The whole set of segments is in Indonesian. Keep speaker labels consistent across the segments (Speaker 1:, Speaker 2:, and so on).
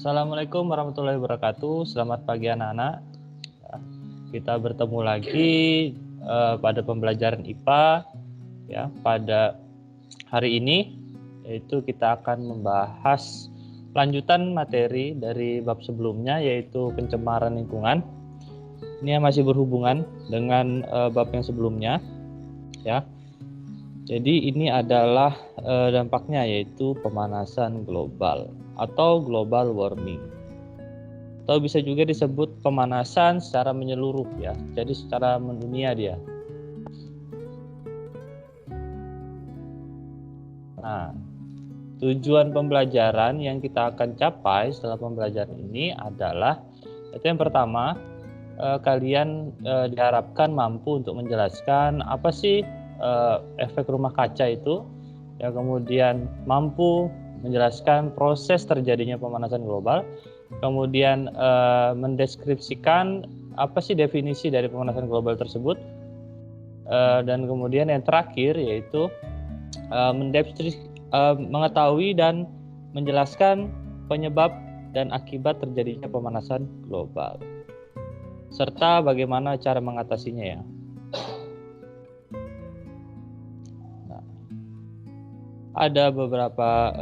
Speaker 1: Assalamualaikum warahmatullahi wabarakatuh. Selamat pagi anak-anak. Kita bertemu lagi pada pembelajaran IPA ya pada hari ini, yaitu kita akan membahas lanjutan materi dari bab sebelumnya, yaitu pencemaran lingkungan. Ini masih berhubungan dengan bab yang sebelumnya ya. Jadi ini adalah dampaknya, yaitu pemanasan global atau global warming, atau bisa juga disebut pemanasan secara menyeluruh ya. Jadi secara mendunia dia. Nah, tujuan pembelajaran yang kita akan capai setelah pembelajaran ini adalah, itu yang pertama, kalian diharapkan mampu untuk menjelaskan apa sih efek rumah kaca itu, ya, kemudian mampu menjelaskan proses terjadinya pemanasan global, kemudian mendeskripsikan apa sih definisi dari pemanasan global tersebut, dan kemudian yang terakhir yaitu mengetahui dan menjelaskan penyebab dan akibat terjadinya pemanasan global, serta bagaimana cara mengatasinya ya. Ada beberapa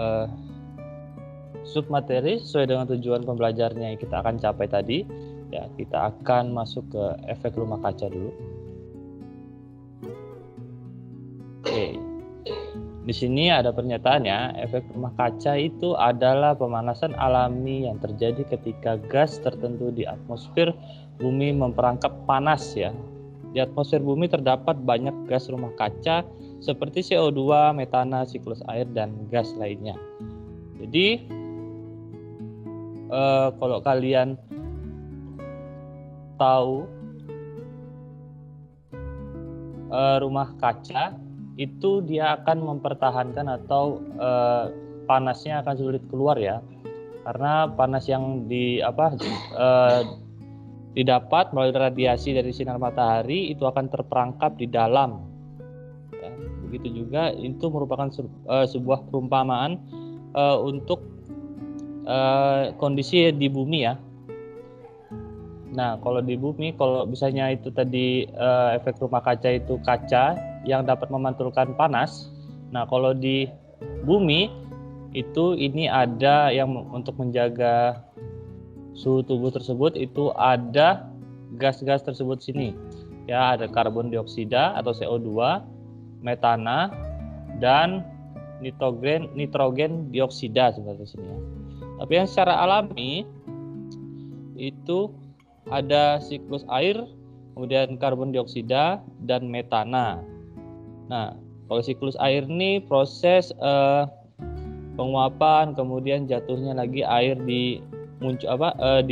Speaker 1: submateri sesuai dengan tujuan pembelajarannya yang kita akan capai tadi. Ya, kita akan masuk ke efek rumah kaca dulu. Oke. Di sini ada pernyataannya, efek rumah kaca itu adalah pemanasan alami yang terjadi ketika gas tertentu di atmosfer bumi memperangkap panas ya. Di atmosfer bumi terdapat banyak gas rumah kaca seperti CO2, metana, siklus air, dan gas lainnya. Jadi kalau kalian tahu rumah kaca itu dia akan mempertahankan atau panasnya akan sulit keluar ya, karena panas yang didapat melalui radiasi dari sinar matahari itu akan terperangkap di dalam. Ya, begitu juga itu merupakan sebuah perumpamaan untuk kondisi di bumi ya. Nah, kalau di bumi, kalau misalnya itu tadi efek rumah kaca itu kaca yang dapat memantulkan panas. Nah, kalau di bumi itu ini ada yang untuk menjaga suhu tubuh tersebut, itu ada gas-gas tersebut sini. Ya, ada karbon dioksida atau CO2, metana, dan nitrogen dioksida seperti sini ya. Tapi yang secara alami itu ada siklus air, kemudian karbon dioksida dan metana. Nah, kalau siklus air ini proses penguapan, kemudian jatuhnya lagi air di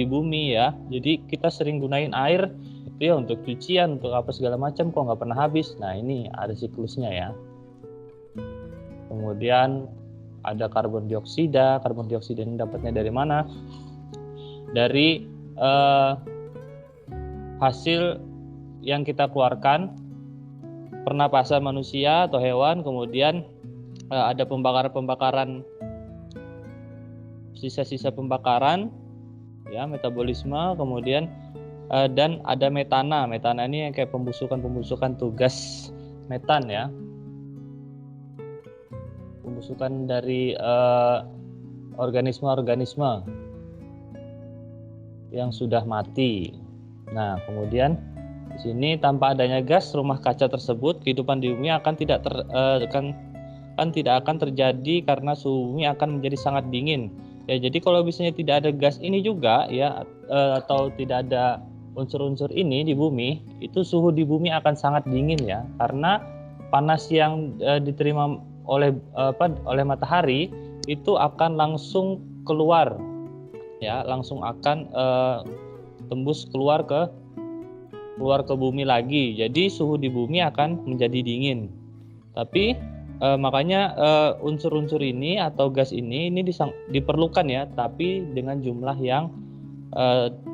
Speaker 1: bumi ya. Jadi kita sering gunain air itu ya untuk cucian, untuk apa segala macam, kok nggak pernah habis. Nah, ini ada siklusnya ya. Kemudian ada karbon dioksida. Karbon dioksida ini dapatnya dari mana? Dari hasil yang kita keluarkan pernapasan manusia atau hewan, kemudian ada pembakaran sisa-sisa pembakaran ya, metabolisme, kemudian dan ada metana. Metana ini yang kayak pembusukan tugas metan ya, pembusukan dari organisme-organisme yang sudah mati. Nah, kemudian di sini tanpa adanya gas rumah kaca tersebut, kehidupan di bumi akan tidak akan terjadi karena suhu bumi akan menjadi sangat dingin. Ya, jadi kalau misalnya tidak ada gas ini juga ya, atau tidak ada unsur-unsur ini di bumi, itu suhu di bumi akan sangat dingin ya, karena panas yang diterima oleh matahari itu akan langsung keluar ya, langsung akan tembus keluar ke bumi lagi. Jadi suhu di bumi akan menjadi dingin. Tapi makanya unsur-unsur ini atau gas ini diperlukan ya, tapi dengan jumlah yang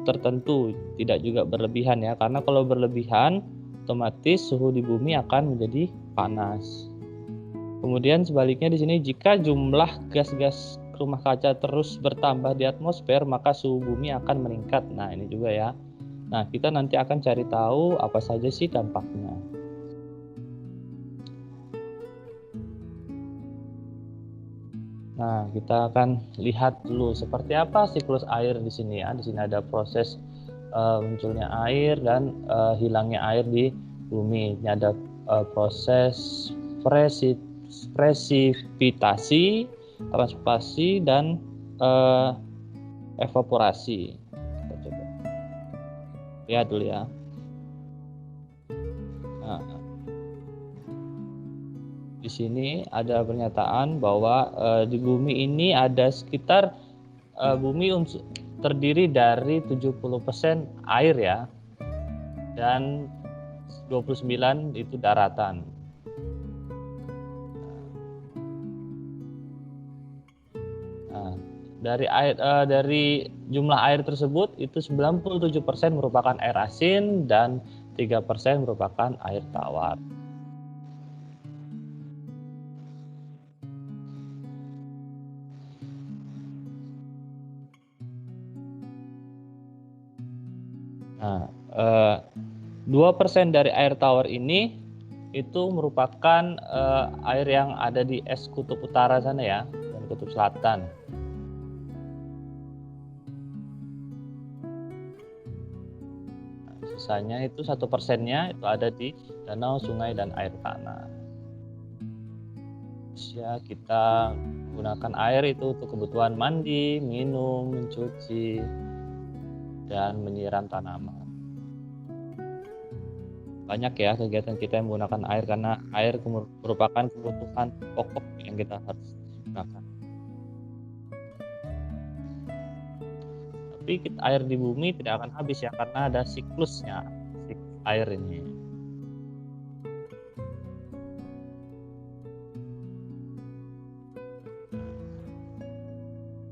Speaker 1: tertentu, tidak juga berlebihan ya, karena kalau berlebihan otomatis suhu di bumi akan menjadi panas. Kemudian sebaliknya di sini, jika jumlah gas-gas rumah kaca terus bertambah di atmosfer, maka suhu bumi akan meningkat. Nah, ini juga ya. Nah, kita nanti akan cari tahu apa saja sih dampaknya. Nah, kita akan lihat dulu seperti apa siklus air di sini ya. Di sini ada proses munculnya air dan hilangnya air di bumi. Ini ada proses presipitasi, transpirasi, dan evaporasi. Kita coba lihat dulu ya. Nah, di sini ada pernyataan bahwa di bumi ini ada sekitar bumi terdiri dari 70% air ya, dan 29 itu daratan. Nah, dari jumlah air tersebut itu 97% merupakan air asin dan 3% merupakan air tawar. Nah, 2% dari air tawar ini itu merupakan air yang ada di es kutub utara sana ya, dan kutub selatan. Nah, sisanya itu 1%-nya itu ada di danau, sungai, dan air tanah. Ya, kita menggunakan air itu untuk kebutuhan mandi, minum, mencuci, dan menyiram tanaman. Banyak ya kegiatan kita yang menggunakan air, karena air merupakan kebutuhan pokok yang kita harus gunakan. Tapi air di bumi tidak akan habis ya, karena ada siklusnya, siklus air ini.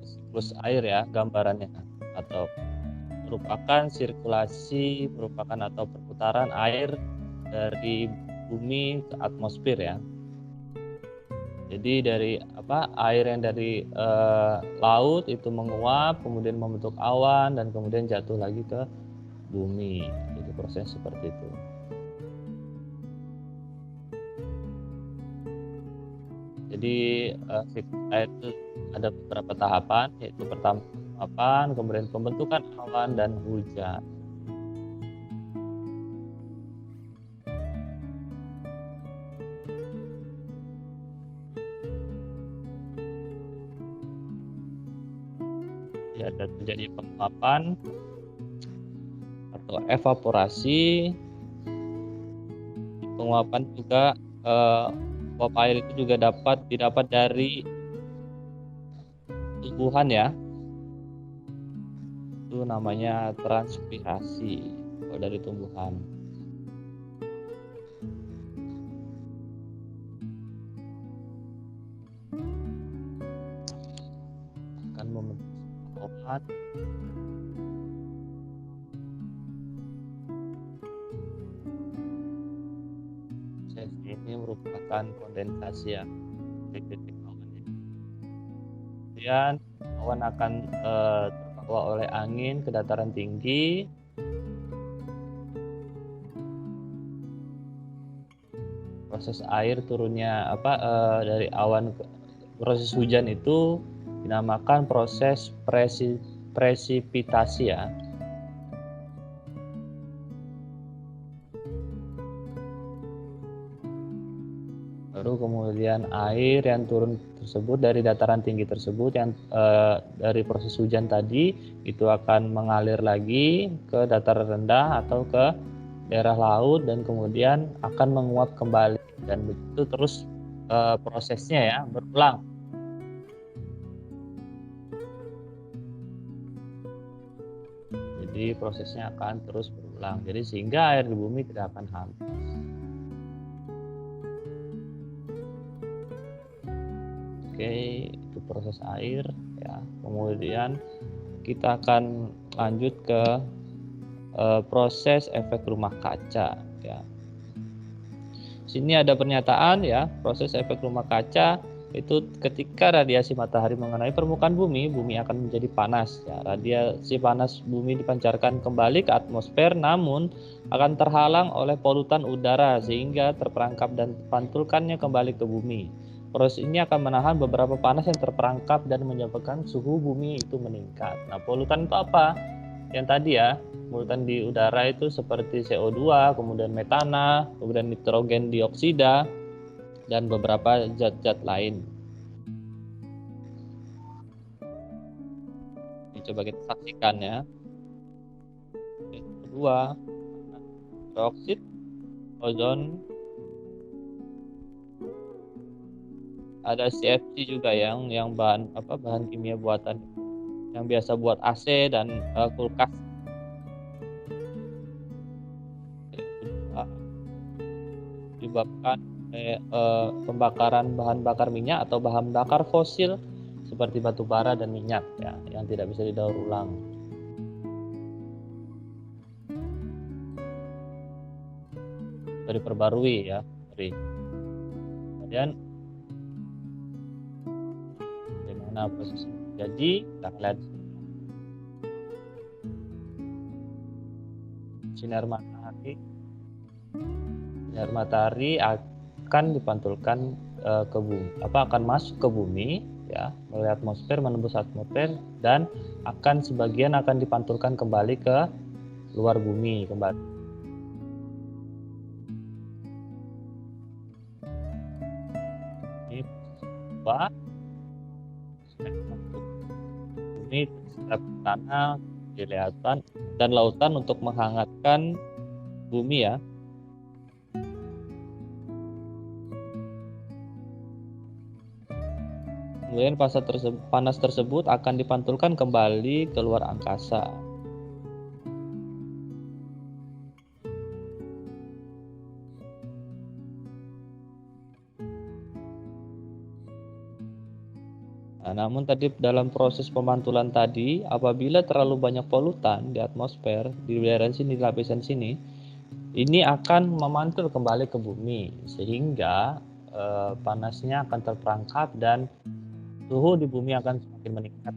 Speaker 1: Siklus air ya gambarannya, atau merupakan sirkulasi, atau perputaran air dari bumi ke atmosfer ya. Jadi dari air yang dari laut itu menguap, kemudian membentuk awan, dan kemudian jatuh lagi ke bumi. Itu proses seperti itu. Jadi siklus air itu ada beberapa tahapan, yaitu pertama penguapan, kemudian pembentukan awan dan hujan. Ya, ada terjadi penguapan atau evaporasi. Penguapan juga uap air itu juga didapat dari tumbuhan ya. Itu namanya transpirasi kalau dari tumbuhan. Akan membentuk awan. Proses ini merupakan kondensasi ya, titik awan. Kemudian awan akan terbawa oleh angin ke dataran tinggi. Proses air turunnya dari awan proses hujan itu dinamakan proses presipitasi ya. Baru kemudian air yang turun tersebut dari dataran tinggi tersebut yang dari proses hujan tadi itu akan mengalir lagi ke dataran rendah atau ke daerah laut, dan kemudian akan menguap kembali, dan begitu terus prosesnya ya, berulang. Jadi prosesnya akan terus berulang. Jadi sehingga air di bumi tidak akan habis. Oke, itu proses air ya. Kemudian kita akan lanjut ke proses efek rumah kaca ya. Sini ada pernyataan ya, proses efek rumah kaca itu ketika radiasi matahari mengenai permukaan bumi, bumi akan menjadi panas. Ya, radiasi panas bumi dipancarkan kembali ke atmosfer, namun akan terhalang oleh polutan udara sehingga terperangkap dan dipantulkannya kembali ke bumi. Proses ini akan menahan beberapa panas yang terperangkap dan menyebabkan suhu bumi itu meningkat. Nah, polutan itu apa? Yang tadi ya, polutan di udara itu seperti CO2, kemudian metana, kemudian nitrogen dioksida, dan beberapa zat-zat lain. Ini coba kita saksikan ya. Kedua, dioksid, ozon, ada CFC juga yang bahan kimia buatan yang biasa buat AC dan kulkas. Disebabkan pembakaran bahan bakar minyak atau bahan bakar fosil seperti batu bara dan minyak ya, yang tidak bisa didaur ulang. Dari perbarui ya, kemudian bagaimana proses jadi kita lihat sinar matahari akan dipantulkan ke bumi, akan masuk ke bumi ya, melalui atmosfer, menembus atmosfer, dan sebagian akan dipantulkan kembali ke luar bumi kembali. Ini bumi terserap tanah, kelihatan dan lautan untuk menghangatkan bumi ya. Kemudian panas tersebut akan dipantulkan kembali ke luar angkasa. Nah, namun tadi dalam proses pemantulan tadi, apabila terlalu banyak polutan di atmosfer, di daerah sini, di lapisan sini, ini akan memantul kembali ke bumi, sehingga panasnya akan terperangkap dan suhu di bumi akan semakin meningkat.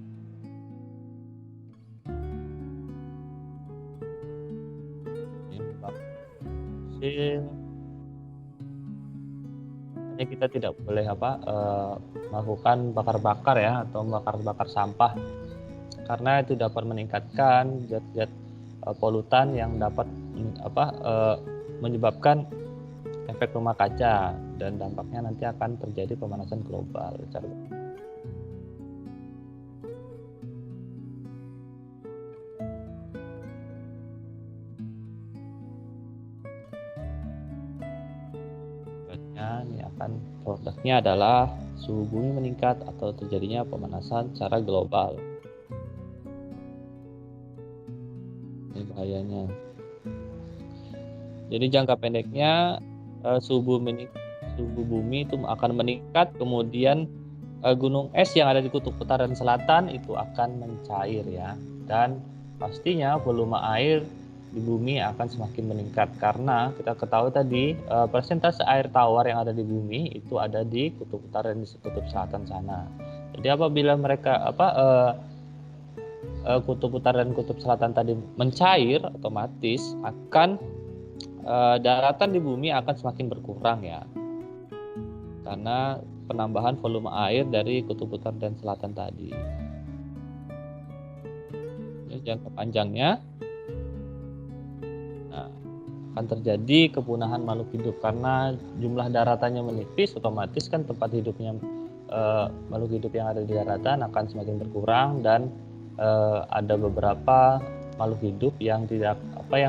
Speaker 1: Hanya kita tidak boleh melakukan bakar-bakar ya, atau bakar-bakar sampah, karena itu dapat meningkatkan zat-zat polutan yang dapat menyebabkan efek rumah kaca, dan dampaknya nanti akan terjadi pemanasan global. Ini produknya adalah suhu bumi meningkat atau terjadinya pemanasan secara global. Ini bahayanya. Jadi jangka pendeknya suhu bumi itu akan meningkat, kemudian gunung es yang ada di kutub utara dan selatan itu akan mencair ya, dan pastinya volume air di bumi akan semakin meningkat, karena kita ketahui tadi persentase air tawar yang ada di bumi itu ada di kutub utara dan di kutub selatan sana. Jadi apabila mereka kutub utara dan kutub selatan tadi mencair, otomatis akan daratan di bumi akan semakin berkurang ya, karena penambahan volume air dari kutub utara dan selatan tadi. Ini jangka panjangnya akan terjadi kepunahan makhluk hidup, karena jumlah daratannya menipis, otomatis kan tempat hidupnya makhluk hidup yang ada di daratan akan semakin berkurang, dan ada beberapa makhluk hidup yang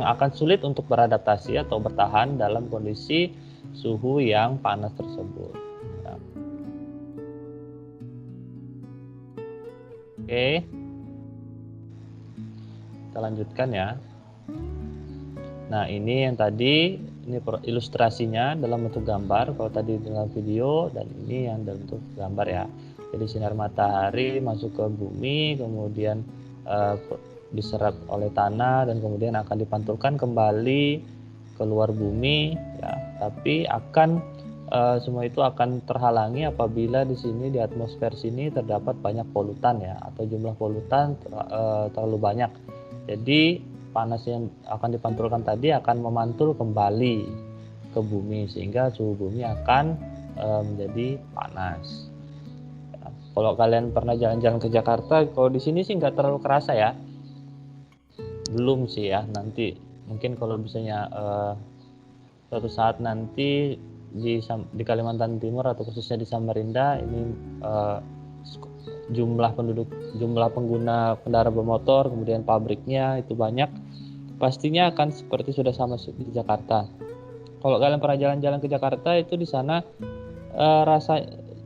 Speaker 1: akan sulit untuk beradaptasi atau bertahan dalam kondisi suhu yang panas tersebut. Ya. Oke, kita lanjutkan ya. Nah, ini yang tadi, ini ilustrasinya dalam bentuk gambar, kalau tadi dalam video, dan ini yang dalam bentuk gambar ya. Jadi sinar matahari masuk ke bumi, kemudian diserap oleh tanah, dan kemudian akan dipantulkan kembali ke luar bumi ya, tapi akan semua itu akan terhalangi apabila di sini di atmosfer sini terdapat banyak polutan ya, atau jumlah polutan terlalu banyak. Jadi panas yang akan dipantulkan tadi akan memantul kembali ke bumi sehingga suhu bumi akan menjadi panas. Ya, kalau kalian pernah jalan-jalan ke Jakarta, kalau di sini sih nggak terlalu kerasa ya. Belum sih ya, nanti mungkin kalau misalnya suatu saat nanti di Kalimantan Timur atau khususnya di Samarinda ini jumlah pengguna kendaraan bermotor, kemudian pabriknya itu banyak, pastinya akan seperti sudah sama di Jakarta. Kalau kalian pernah jalan-jalan ke Jakarta itu di sana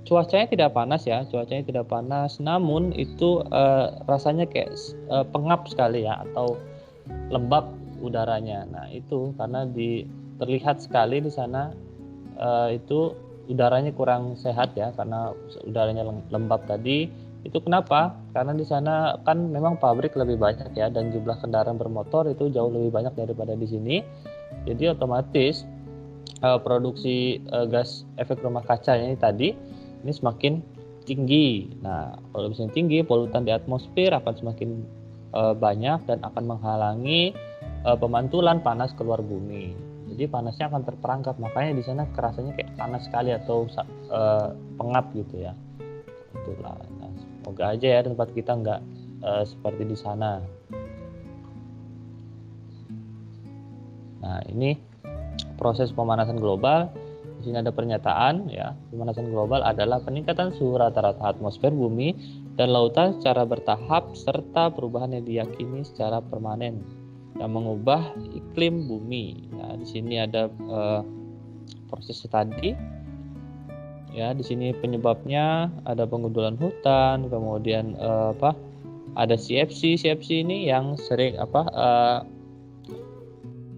Speaker 1: cuacanya tidak panas ya, cuacanya tidak panas, namun itu rasanya kayak pengap sekali ya, atau lembab udaranya. Nah itu karena terlihat sekali di sana itu udaranya kurang sehat ya, karena udaranya lembab tadi. Itu kenapa? Karena di sana kan memang pabrik lebih banyak ya, dan jumlah kendaraan bermotor itu jauh lebih banyak daripada di sini. Jadi otomatis produksi gas efek rumah kaca ini tadi ini semakin tinggi. Nah, kalau misalnya tinggi, polutan di atmosfer akan semakin banyak dan akan menghalangi pemantulan panas keluar bumi. Jadi panasnya akan terperangkap, makanya di sana kerasanya kayak panas sekali atau pengap gitu ya. Itulah. Nah, semoga aja ya tempat kita nggak seperti di sana. Nah, ini proses pemanasan global. Di sini ada pernyataan ya, pemanasan global adalah peningkatan suhu rata-rata atmosfer bumi dan lautan secara bertahap serta perubahan yang diyakini secara permanen yang mengubah iklim bumi. Ya, di sini ada proses tadi. Ya, di sini penyebabnya ada penggundulan hutan, kemudian ada CFC. CFC ini yang sering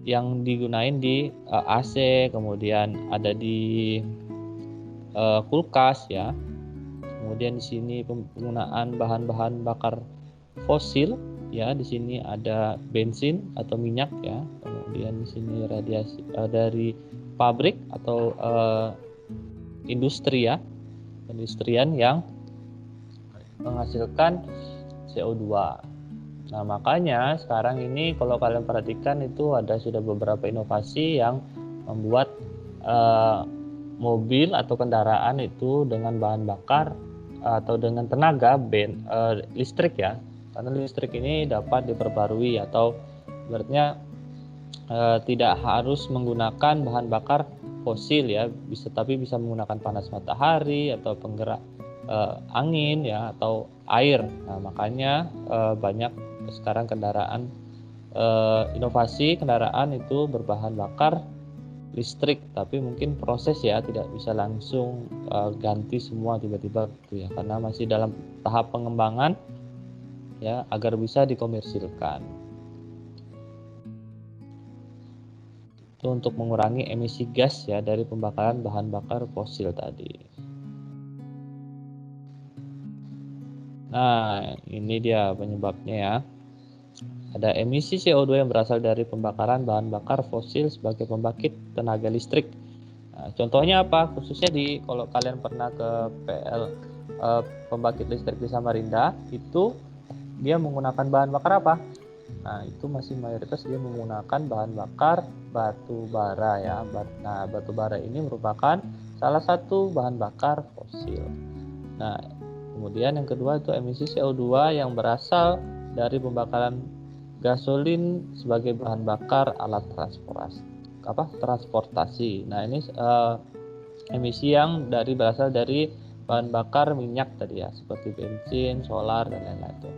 Speaker 1: yang digunain di AC, kemudian ada di kulkas ya. Kemudian di sini penggunaan bahan-bahan bakar fosil ya, di sini ada bensin atau minyak ya. Kemudian di sini radiasi dari pabrik atau industri ya, industrian yang menghasilkan CO2. Nah, makanya sekarang ini kalau kalian perhatikan itu sudah beberapa inovasi yang membuat mobil atau kendaraan itu dengan bahan bakar atau dengan tenaga listrik ya. Karena listrik ini dapat diperbarui atau berarti tidak harus menggunakan bahan bakar fosil ya, tapi bisa menggunakan panas matahari atau penggerak angin ya, atau air. Nah, makanya banyak sekarang kendaraan inovasi kendaraan itu berbahan bakar listrik, tapi mungkin proses ya tidak bisa langsung ganti semua tiba-tiba gitu ya, karena masih dalam tahap pengembangan ya agar bisa dikomersilkan. Itu untuk mengurangi emisi gas ya dari pembakaran bahan bakar fosil tadi. Nah, ini dia penyebabnya ya. Ada emisi CO2 yang berasal dari pembakaran bahan bakar fosil sebagai pembangkit tenaga listrik. Nah, contohnya apa? Khususnya kalau kalian pernah ke pembangkit listrik di Samarinda, itu dia menggunakan bahan bakar apa? Nah, itu masih mayoritas dia menggunakan bahan bakar batu bara ya. Nah, batu bara ini merupakan salah satu bahan bakar fosil. Nah, kemudian yang kedua itu emisi CO2 yang berasal dari pembakaran gasolin sebagai bahan bakar alat transportasi. Nah, ini emisi yang berasal dari bahan bakar minyak tadi ya, seperti bensin, solar dan lain-lain itu.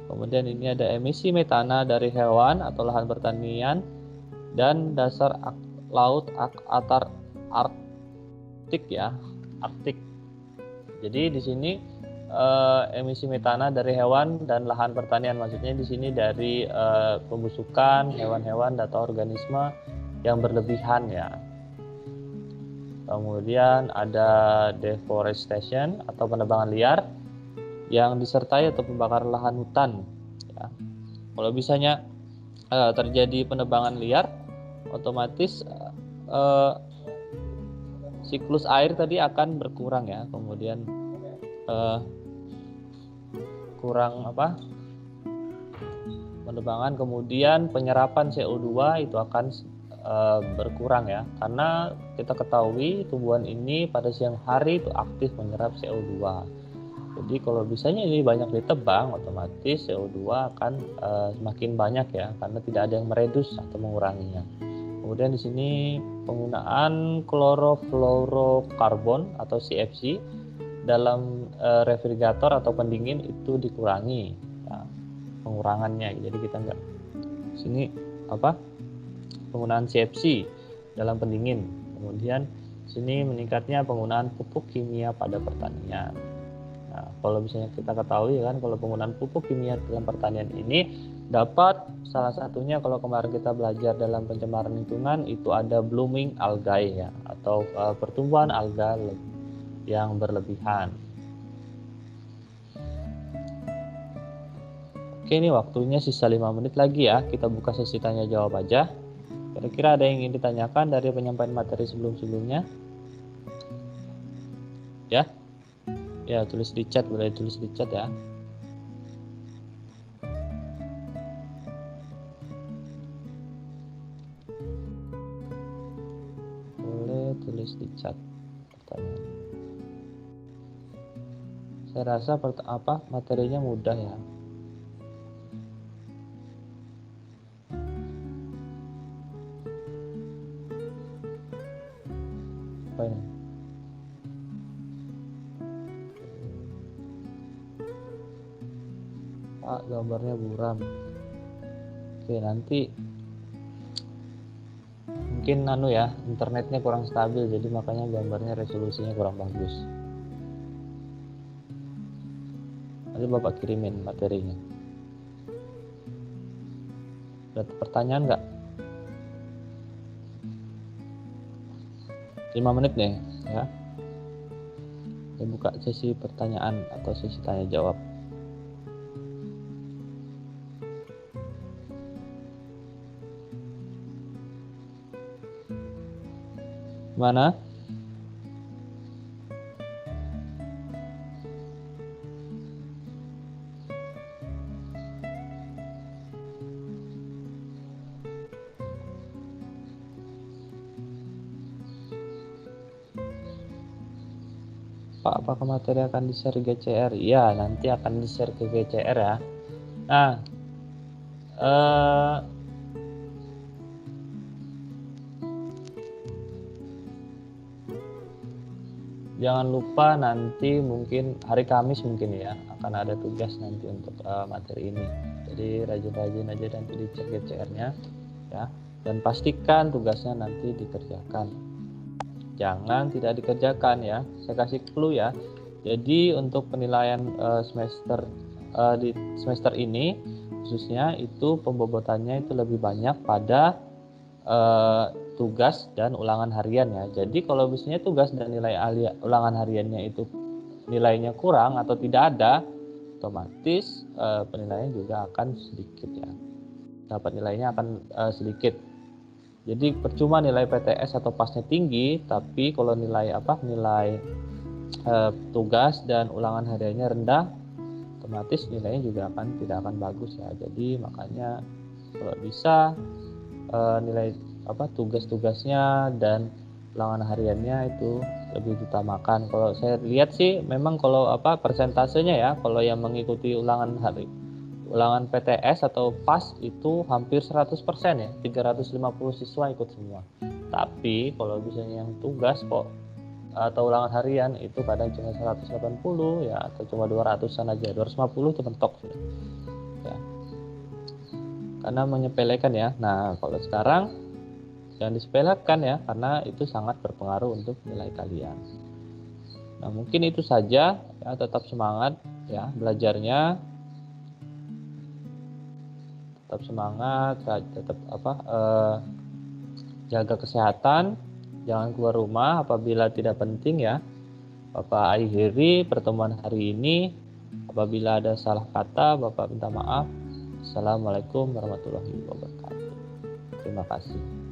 Speaker 1: Kemudian ini ada emisi metana dari hewan atau lahan pertanian dan dasar laut Arktik ya, Arktik. Jadi di sini emisi metana dari hewan dan lahan pertanian, maksudnya di sini dari pembusukan hewan-hewan atau organisme yang berlebihan ya. Kemudian ada deforestation atau penebangan liar yang disertai atau pembakaran lahan hutan ya. Kalau misalnya terjadi penebangan liar, otomatis siklus air tadi akan berkurang ya, kemudian kurang penebangan, kemudian penyerapan CO2 itu akan berkurang ya, karena kita ketahui tumbuhan ini pada siang hari itu aktif menyerap CO2. Jadi kalau bisanya ini banyak ditebang, otomatis CO2 akan semakin banyak ya, karena tidak ada yang meredus atau menguranginya. Kemudian di sini penggunaan klorofluorokarbon atau CFC dalam refrigerator atau pendingin itu dikurangi ya, pengurangannya. Jadi kita enggak sini penggunaan CFC dalam pendingin. Kemudian sini meningkatnya penggunaan pupuk kimia pada pertanian. Nah, kalau misalnya kita ketahui kan, kalau penggunaan pupuk kimia dalam pertanian ini dapat salah satunya, kalau kemarin kita belajar dalam pencemaran lingkungan itu ada blooming algae ya, atau pertumbuhan alga yang berlebihan. Oke, ini waktunya sisa 5 menit lagi ya, kita buka sesi tanya jawab aja. Kira-kira ada yang ingin ditanyakan dari penyampaian materi sebelum-sebelumnya? Ya? Ya, tulis di chat, boleh tulis di chat ya. Boleh tulis di chat pertanyaan. Saya rasa materinya mudah ya. Apa ini? Pak, gambarnya buram. Oke, nanti mungkin ya, internetnya kurang stabil, jadi makanya gambarnya resolusinya kurang bagus. Nanti Bapak kirimin materinya. Ada pertanyaan nggak? 5 menit nih ya. Saya buka sesi pertanyaan atau sesi tanya jawab. Mana? Pak, apakah materi akan di-share GCR? Iya, nanti akan di-share ke GCR ya. Nah, jangan lupa nanti mungkin hari Kamis mungkin ya, akan ada tugas nanti untuk materi ini. Jadi rajin-rajin aja nanti dicek GCR-nya ya, dan pastikan tugasnya nanti dikerjakan. Jangan tidak dikerjakan ya. Saya kasih clue ya. Jadi untuk penilaian di semester ini khususnya itu pembobotannya itu lebih banyak pada tugas dan ulangan harian ya. Jadi kalau misalnya tugas dan nilai ulangan hariannya itu nilainya kurang atau tidak ada, otomatis penilaian juga akan sedikit ya. Dapat nilainya akan sedikit. Jadi percuma nilai PTS atau pasnya tinggi, tapi kalau nilai tugas dan ulangan hariannya rendah, otomatis nilainya juga tidak akan bagus ya. Jadi makanya kalau bisa nilai tugas-tugasnya dan ulangan hariannya itu lebih diutamakan. Kalau saya lihat sih memang kalau persentasenya ya, kalau yang mengikuti ulangan PTS atau PAS itu hampir 100% ya, 350 siswa ikut semua. Tapi kalau misalnya yang tugas atau ulangan harian itu kadang cuma 180 ya, atau cuma 200-an aja, 250 itu mentok sudah. Ya. Karena menyepelekan ya. Nah, kalau sekarang jangan disepelekan ya, karena itu sangat berpengaruh untuk nilai kalian. Nah, mungkin itu saja ya, tetap semangat ya belajarnya. Tetap semangat, tetap jaga kesehatan, jangan keluar rumah apabila tidak penting ya. Bapak akhiri pertemuan hari ini. Apabila ada salah kata, Bapak minta maaf. Assalamualaikum warahmatullahi wabarakatuh. Terima kasih.